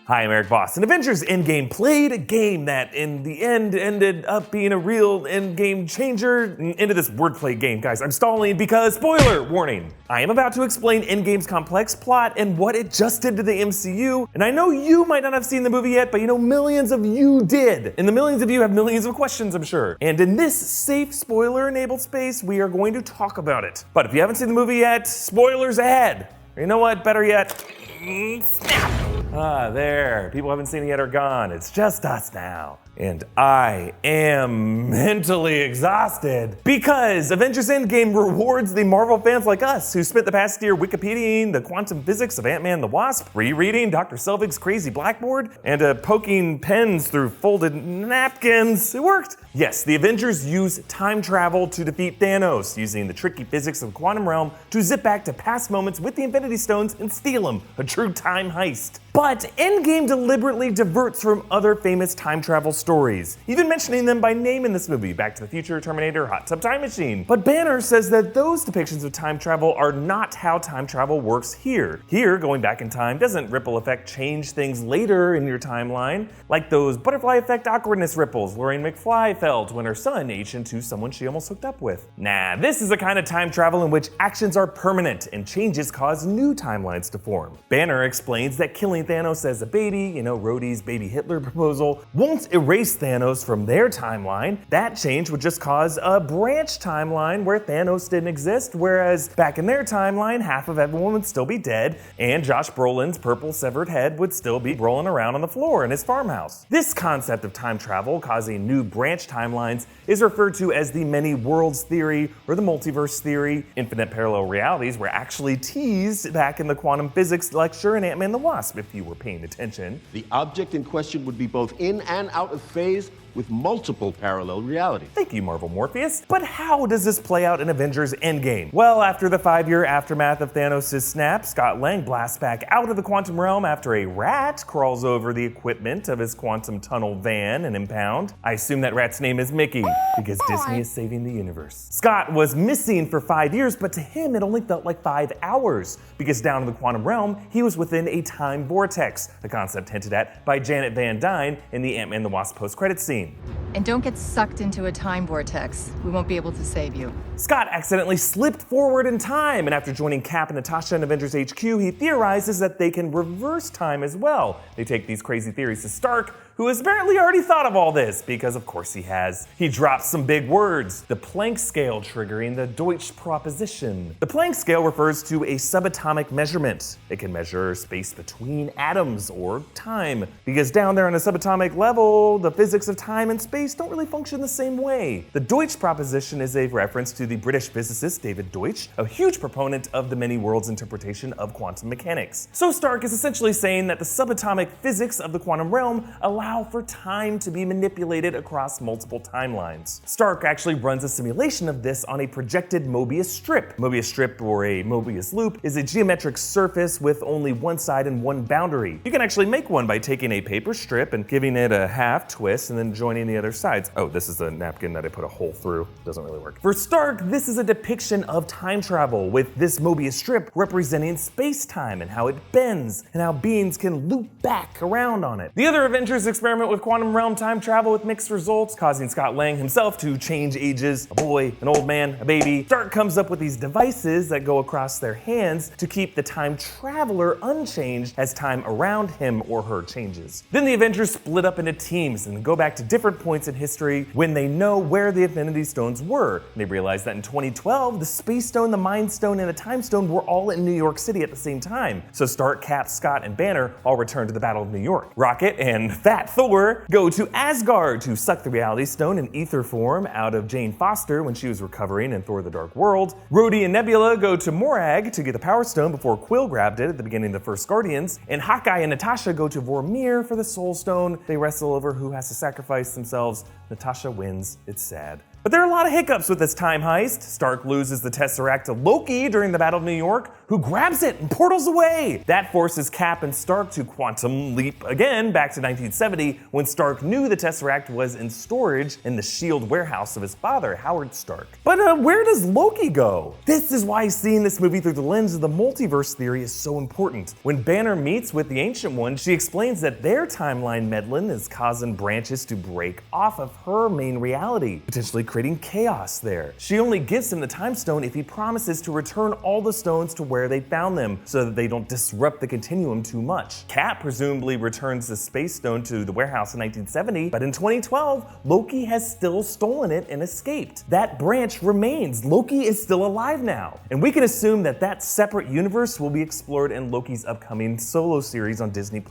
Hi, I'm Erik Voss, and Avengers Endgame played a game that, in the end, ended up being a real endgame changer into this wordplay game. Guys, I'm stalling because, spoiler warning, I am about to explain Endgame's complex plot and what it just did to the MCU, and I know you might not have seen the movie yet, but you know millions of you did, and the millions of you have millions of questions, I'm sure. And in this safe, spoiler-enabled space, we are going to talk about it. But if you haven't seen the movie yet, spoilers ahead. Or you know what, better yet, snap! Ah, there. People who haven't seen it yet are gone. It's just us now. And I am mentally exhausted because Avengers Endgame rewards the Marvel fans like us who spent the past year Wikipediaing the quantum physics of Ant-Man and the Wasp, rereading Dr. Selvig's crazy blackboard, and poking pens through folded napkins. It worked. Yes, the Avengers use time travel to defeat Thanos, using the tricky physics of the quantum realm to zip back to past moments with the Infinity Stones and steal them. A true time heist. But Endgame deliberately diverts from other famous time travel stories, even mentioning them by name in this movie: Back to the Future, Terminator, Hot Tub Time Machine. But Banner says that those depictions of time travel are not how time travel works here. Here, going back in time doesn't ripple effect change things later in your timeline, like those butterfly effect awkwardness ripples Lorraine McFly felt when her son aged into someone she almost hooked up with. Nah, this is a kind of time travel in which actions are permanent and changes cause new timelines to form. Banner explains that killing Thanos as a baby, Rhodey's baby Hitler proposal, won't erase Thanos from their timeline. That change would just cause a branch timeline where Thanos didn't exist, whereas back in their timeline, half of everyone would still be dead, and Josh Brolin's purple severed head would still be rolling around on the floor in his farmhouse. This concept of time travel causing new branch timelines is referred to as the many worlds theory or the multiverse theory. Infinite parallel realities were actually teased back in the quantum physics lecture in Ant-Man and the Wasp, if you were paying attention. The object in question would be both in and out of phase with multiple parallel realities. Thank you, Marvel Morpheus. But how does this play out in Avengers Endgame? Well, after the 5-year aftermath of Thanos' snap, Scott Lang blasts back out of the quantum realm after a rat crawls over the equipment of his quantum tunnel van and impound. I assume that rat's name is Mickey, because Disney is saving the universe. Scott was missing for 5 years, but to him it only felt like 5 hours, because down in the quantum realm, he was within a time vortex, a concept hinted at by Janet Van Dyne in the Ant-Man and the Wasp post-credits scene. And don't get sucked into a time vortex. We won't be able to save you. Scott accidentally slipped forward in time, and after joining Cap and Natasha in Avengers HQ, he theorizes that they can reverse time as well. They take these crazy theories to Stark, who has apparently already thought of all this, because of course he has. He drops some big words, the Planck scale triggering the Deutsch proposition. The Planck scale refers to a subatomic measurement. It can measure space between atoms or time, because down there on a subatomic level, the physics of time and space don't really function the same way. The Deutsch proposition is a reference to the British physicist David Deutsch, a huge proponent of the many worlds interpretation of quantum mechanics. So Stark is essentially saying that the subatomic physics of the quantum realm allow for time to be manipulated across multiple timelines. Stark actually runs a simulation of this on a projected Mobius strip. Mobius strip, or a Mobius loop, is a geometric surface with only one side and one boundary. You can actually make one by taking a paper strip and giving it a half twist and then joining the other sides. Oh, this is a napkin that I put a hole through. Doesn't really work. For Stark, this is a depiction of time travel, with this Mobius strip representing space-time and how it bends and how beings can loop back around on it. The other Avengers experiment with quantum realm time travel with mixed results, causing Scott Lang himself to change ages, a boy, an old man, a baby. Stark comes up with these devices that go across their hands to keep the time traveler unchanged as time around him or her changes. Then the Avengers split up into teams and go back to different points in history when they know where the Infinity Stones were. They realized that in 2012, the Space Stone, the Mind Stone, and the Time Stone were all in New York City at the same time. So Stark, Cap, Scott, and Banner all return to the Battle of New York. Rocket and Fat Thor go to Asgard to suck the Reality Stone in ether form out of Jane Foster when she was recovering in Thor: The Dark World. Rhodey and Nebula go to Morag to get the Power Stone before Quill grabbed it at the beginning of the first Guardians. And Hawkeye and Natasha go to Vormir for the Soul Stone. They wrestle over who has to sacrifice themselves. Natasha wins. It's sad. But there are a lot of hiccups with this time heist. Stark loses the Tesseract to Loki during the Battle of New York, who grabs it and portals away. That forces Cap and Stark to quantum leap again back to 1970, when Stark knew the Tesseract was in storage in the S.H.I.E.L.D. warehouse of his father, Howard Stark. But where does Loki go? This is why seeing this movie through the lens of the multiverse theory is so important. When Banner meets with the Ancient One, she explains that their timeline meddling is causing branches to break off of her main reality, potentially creating chaos there. She only gives him the time stone if he promises to return all the stones to where they found them, so that they don't disrupt the continuum too much. Cap presumably returns the Space Stone to the warehouse in 1970, but in 2012, Loki has still stolen it and escaped. That branch remains. Loki is still alive now. And we can assume that that separate universe will be explored in Loki's upcoming solo series on Disney+.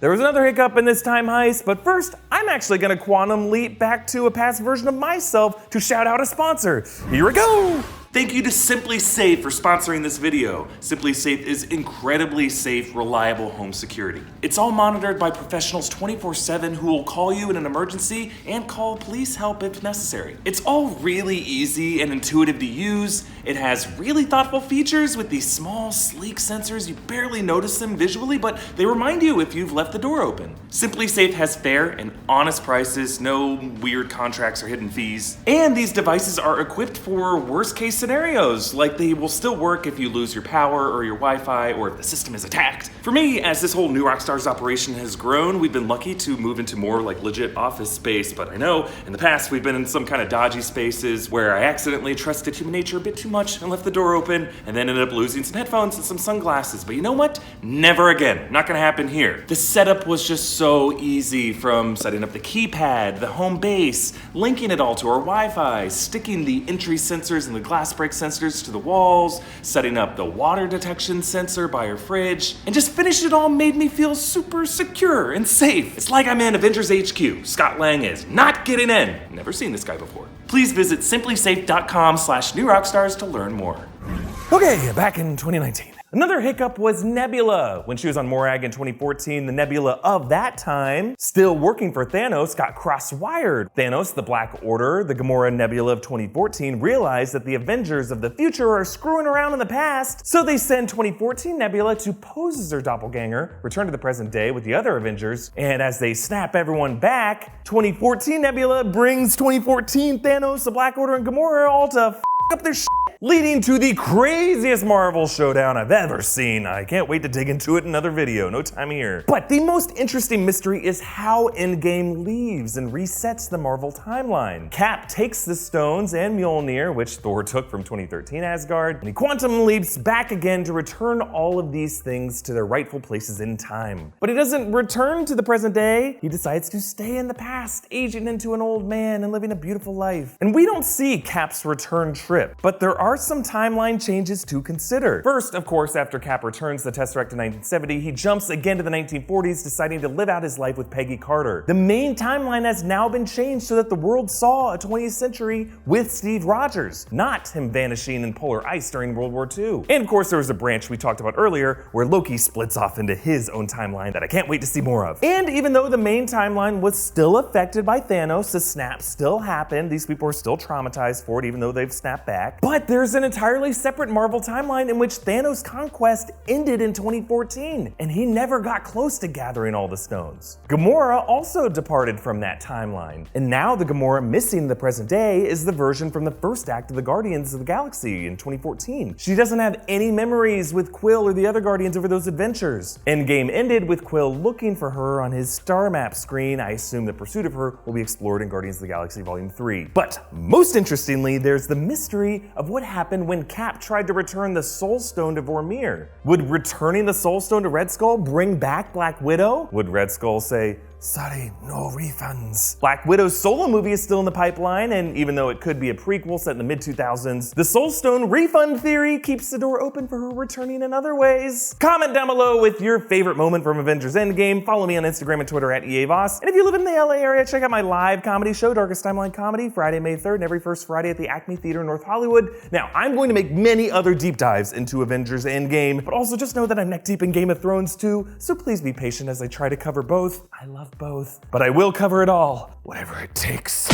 There was another hiccup in this time heist, but first, I'm actually gonna quantum leap back to a past version of myself to shout out a sponsor. Here we go! Thank you to Simply Safe for sponsoring this video. Simply Safe is incredibly safe, reliable home security. It's all monitored by professionals 24/7 who will call you in an emergency and call police help if necessary. It's all really easy and intuitive to use. It has really thoughtful features with these small, sleek sensors. You barely notice them visually, but they remind you if you've left the door open. Simply Safe has fair and honest prices, no weird contracts or hidden fees. And these devices are equipped for worst case scenarios, like they will still work if you lose your power or your Wi-Fi or if the system is attacked. For me, as this whole new Rockstars operation has grown, we've been lucky to move into more like legit office space, but I know in the past we've been in some kind of dodgy spaces where I accidentally trusted human nature a bit too much and left the door open and then ended up losing some headphones and some sunglasses. But you know what? Never again. Not gonna happen here. The setup was just so easy, from setting up the keypad, the home base, linking it all to our Wi-Fi, sticking the entry sensors and the glass break sensors to the walls, setting up the water detection sensor by our fridge, and just finishing it all made me feel super secure and safe. It's like I'm in Avengers HQ. Scott Lang is not getting in. Never seen this guy before. Please visit simplysafe.com/newrockstars to learn more. Okay, back in 2019. Another hiccup was Nebula. When she was on Morag in 2014, the Nebula of that time, still working for Thanos, got cross-wired. Thanos, the Black Order, the Gamora Nebula of 2014, realized that the Avengers of the future are screwing around in the past, so they send 2014 Nebula to pose as their doppelganger, return to the present day with the other Avengers, and as they snap everyone back, 2014 Nebula brings 2014 Thanos, the Black Order, and Gamora all to f up their shit, leading to the craziest Marvel showdown I've ever seen. I can't wait to dig into it in another video, no time here. But the most interesting mystery is how Endgame leaves and resets the Marvel timeline. Cap takes the stones and Mjolnir, which Thor took from 2013 Asgard, and he quantum leaps back again to return all of these things to their rightful places in time. But he doesn't return to the present day. He decides to stay in the past, aging into an old man and living a beautiful life. And we don't see Cap's return trip, but there are some timeline changes to consider. First, of course, after Cap returns the Tesseract in 1970, he jumps again to the 1940s, deciding to live out his life with Peggy Carter. The main timeline has now been changed so that the world saw a 20th century with Steve Rogers, not him vanishing in polar ice during World War II. And of course, there was a branch we talked about earlier where Loki splits off into his own timeline that I can't wait to see more of. And even though the main timeline was still affected by Thanos, the snap still happened. These people are still traumatized for it, even though they've snapped back. But there's an entirely separate Marvel timeline in which Thanos' conquest ended in 2014, and he never got close to gathering all the stones. Gamora also departed from that timeline, and now the Gamora missing in the present day is the version from the first act of the Guardians of the Galaxy in 2014. She doesn't have any memories with Quill or the other Guardians over those adventures. Endgame ended with Quill looking for her on his star map screen. I assume the pursuit of her will be explored in Guardians of the Galaxy Volume 3. But most interestingly, there's the mystery of what happened when Cap tried to return the Soul Stone to Vormir. Would returning the Soul Stone to Red Skull bring back Black Widow? Would Red Skull say, "Sorry, no refunds"? Black Widow's solo movie is still in the pipeline, and even though it could be a prequel set in the mid-2000s, the Soul Stone refund theory keeps the door open for her returning in other ways. Comment down below with your favorite moment from Avengers Endgame. Follow me on Instagram and Twitter at Erik Voss. And if you live in the LA area, check out my live comedy show, Darkest Timeline Comedy, Friday, May 3rd, and every first Friday at the Acme Theater in North Hollywood. Now, I'm going to make many other deep dives into Avengers Endgame, but also just know that I'm neck deep in Game of Thrones too, so please be patient as I try to cover both. I love both, but I will cover it all, whatever it takes.